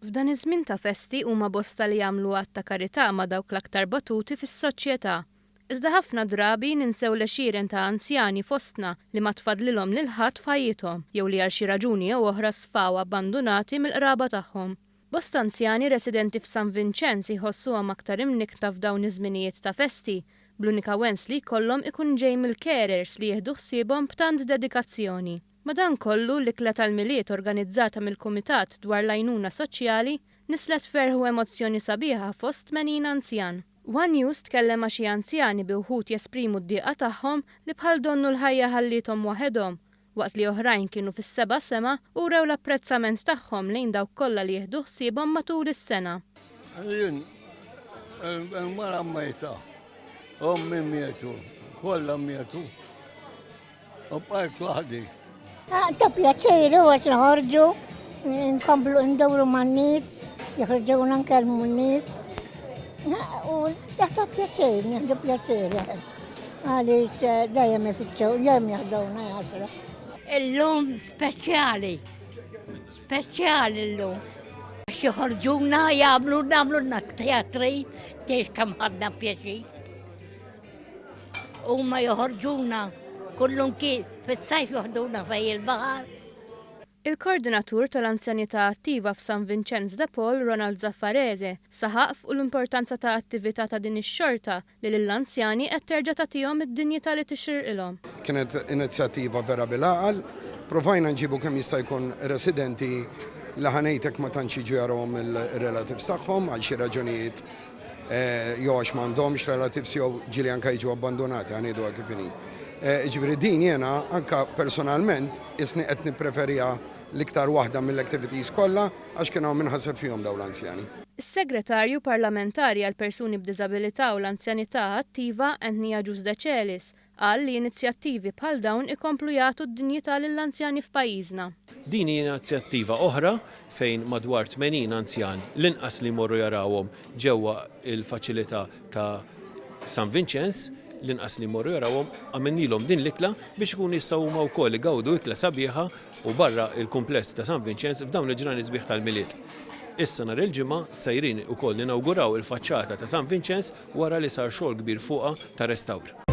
F'dan iż-żmien ta' festi huma bosta li jagħmlu att ta' karità ma' dawk l-aktar batuti fis-soċjetà. Iżda ħafna drabi ninsew l-għexieren ta' anzjani fostna li ma tfadlilhom lil ħadd f'ħajjithom jew li għal xi raġuni jew oħra sfaw abbandunati mill-qraba tagħhom. Bosta anzjani residenti f'San Vinċenz jħossuhom aktar imnikta f'dawn iż-żminijiet ta' festi, bl-unika wens li jkollhom ikun ġej mill-carers li jieħdu ħsiebhom b'tant dedikazzjoni. Madankollu l-ikla tal-miliet organizzata mill-Kumitat dwar l-għajnuna soċjali nislet ferħu emozzjoni sabiħa fost 80 anzjan. One News tkellem ma' xi anzjani bi wħud jesprimu d-dieqa tagħhom li bħal donnu l-ħajja ħallithom waħedhom, waqt li oħrajn kienu fis-seba' sema u rew l-apprezzament tagħhom lejn dawk kollha li jieħdu ħsiebhom matul is-sena. Jien, mara mmejta, ommi mietu, kollha mietu, u bqajt waħdi. Ta' pjaċejri għax nħorġu, nkomplu ndawru man-nies, joħorġuna nkellmu n-nies. U ta' pjaċejri, nieħdu pjaċejri. Għaliex dejjem ifittxew, dejjem jaħdawna jasra. Illum speċjali, speċjali illum. Għax joħorġuna namlu teatri, tiex kam ħadna pjaċi. Huma joħorġuna kullum kif fis-sajf joħduna fej il-baħar. Il-koordinatur tal-anzjanità attiva f'San Vinċenz de Paul, Ronald Zaffarese, saħaq fuq l-importanza ta' attività ta' din ix-xorta li lill-anzjani qed terġa' tagħtihom id-dinjità li tixirqilhom. Kienet inizjattiva vera bil-għaqal, provajna nġibu kemm jista' jkun residenti li ħanejtek ma tantx jiġu jarahom il-relatives tagħhom għal xi raġunijiet jew għax m'għandhomx relatives jew ġieli anke jiġu abbandonati ħaniedu kif inhi. Ġifieri din jiena anke personalment isni qed nippreferija l-iktar waħda mill-activities kollha għax kien hawn minħaseb fihom dawn l-anzjani. Is-Segretarju Parlamentari għal persuni b'diżabilità u l-anzjanità attiva Antnija Ġus de Celis qal li inizjattivi bħal dawn ikomplu jagħtu d-dinjità lill-anzjani f'pajjiżna. Din inizjattiva oħra fejn madwar 80 anzjan l-inqas li morru jarawhom ġewwa il-faċilità ta' San Vinċenz, l-inqas li morru jarawhom għamennilhom din l-ikla biex ikun jistgħu huma wkoll igawdu ikla sabiħa u barra il-kumpless ta' San Vinċenz f'dawn il-ġranet sbieħ tal-miliet. Issa nhar il-ġimgħa sejrin ukoll ninawguraw il-faċċata ta' San Vinċenz wara li sar xogħol kbir fuqha ta' restawr.